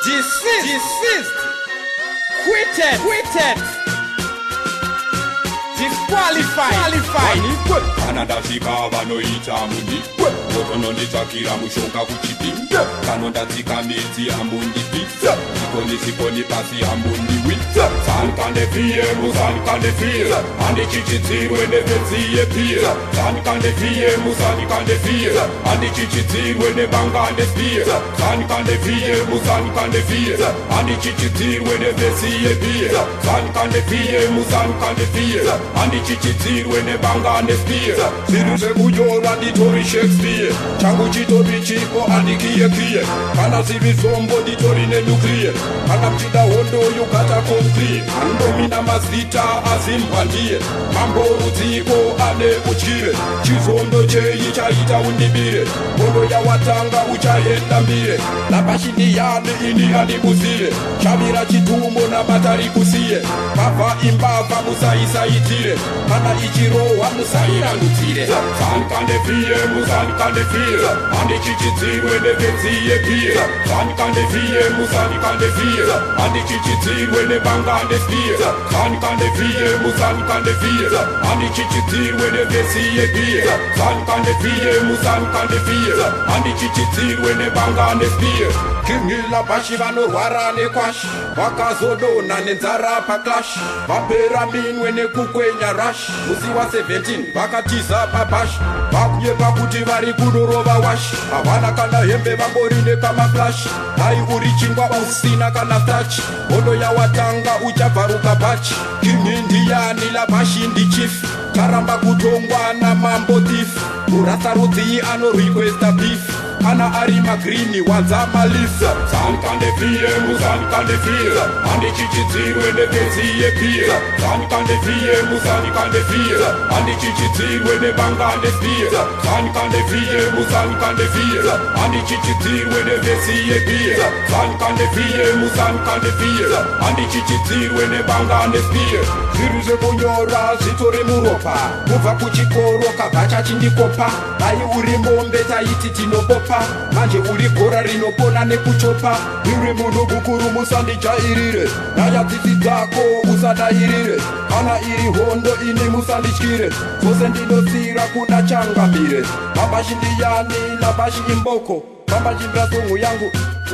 Deceased, quitted, disqualified. Canada chikava noita mundi otononditsvakira mushonga kuchipi kanondatsika midzi hambundipisa sikoni pasi hambundiwita zankandefiemu zankandefira handichichidzirwe nevedziepira zankandefiemu zankandefira handichichidzirwe nebangandespira zankandefiemu zankandefira handichichidzirwe nevedziepira zankandefiemu zankandefira handichichidzirwe nebangandespira zvinhu zvekuyorwa nditori Shakespeare changu chitori chipo andikiyekiye kana zivi zombo nditori nenukliye kana mchida hondo yukata konkrie andomina mazita azimbwa ndiye mambo rudziko ane utyire chizondo cheyi chaita undibire hondo yawatanga uchaenda mbire napashindiyane ini andibuzire shavira chitumbo nabatari kusiye bava imbava musaisaitire kana ichirohwa musairandudzire zankandefiemu zankandefira handichichidzirwe nevedziepira zankandefiemu zankandefira handichichidzirwe nebangandespira zankandefiemu zankandefira handichichidzirwe nevedziepira zankandefiemu zankandefira handichichidzirwe nebangandespira kingila bashi vanorwara nekwashi vakazodonha nenzara paklash vapera minwe nekukwenya rashi musi wa 17 vakatiza pabashi vakuyepa kuti vari kudorova washi havana kana hembe vambori nekamaklashi hai uri chingwa usina kana tachi hondo yawatanga uchabvaruka bachi kimhindiyani labashi ndichifi taramba kutongwa namambo thief urasa rudzii anorequesta beef kana ari magrini wanzamalisa zankandefiemu zankandefira handichichidzirwe nevedziepira zankandefiemu zankandefira handichichidzirwe nebangandespira zankandefiemu zankandefira handichichidzirwe nevedziepira zankandefiemu zankandefira handichichidzirwe nebangandespira zviru zvekunyora zvitori muropa kubva kuchikoro kabva chachindikopa dai uri mombe taiti tinobopa manje uri gora rinopona nekuchopa iri munhu gukuru musandijairire nyaya dzako usadairire kana iri hondo ini musandityire zvose ndinosira kuna changamire mabashindiyani nabashi imboko vambachimbira songo yangu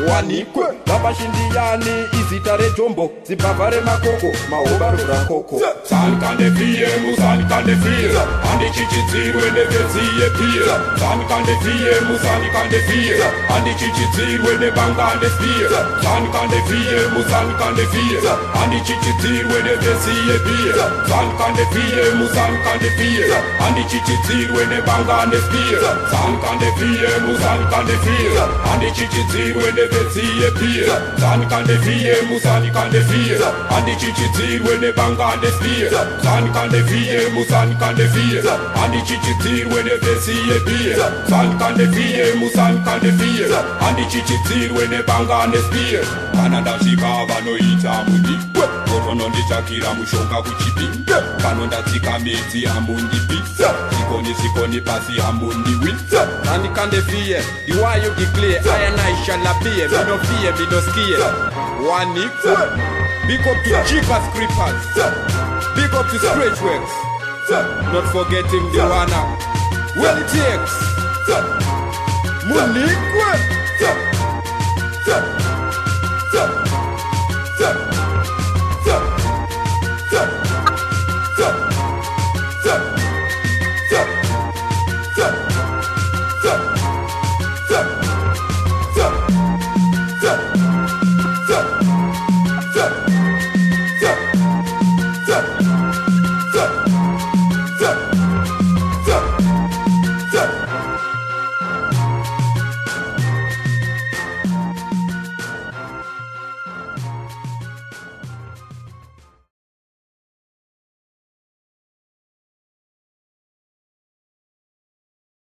wanikwe vambashindiyani izita rejombo zibhabha remakoko mahobaro rakoko zankandefiemu zankandefira handichichidzirwe nevedziepira zankandefiemu zankandefira handichichidzirwe nebangandespira zankandefiemu zankandefira handichichidzirwe nevedziepira zankandefiemu zankandefira handichichidzirwe nebangandespira zankandefiemu zankandefira handichichidzirwe nevedziepira zankandefiemu zankandefira handichichidzirwe nebangandespira zankandefiemu zankandefira handichichidzirwe nevedziepira zankandefiemu zankandefira handichichidzirwe nebangandespira kana ndasvika vanoita mundikwe otononditsvakira mushonga kuchipi kanondatsika midzi hambundipisa sikoni pasi hambundiwitsa zankandefiye iwayo declare I and I shall appear minofie minoskie wanikwe big up to Jeepers Creepers big up to Stretchworks not forgetting the one will it takes munikwe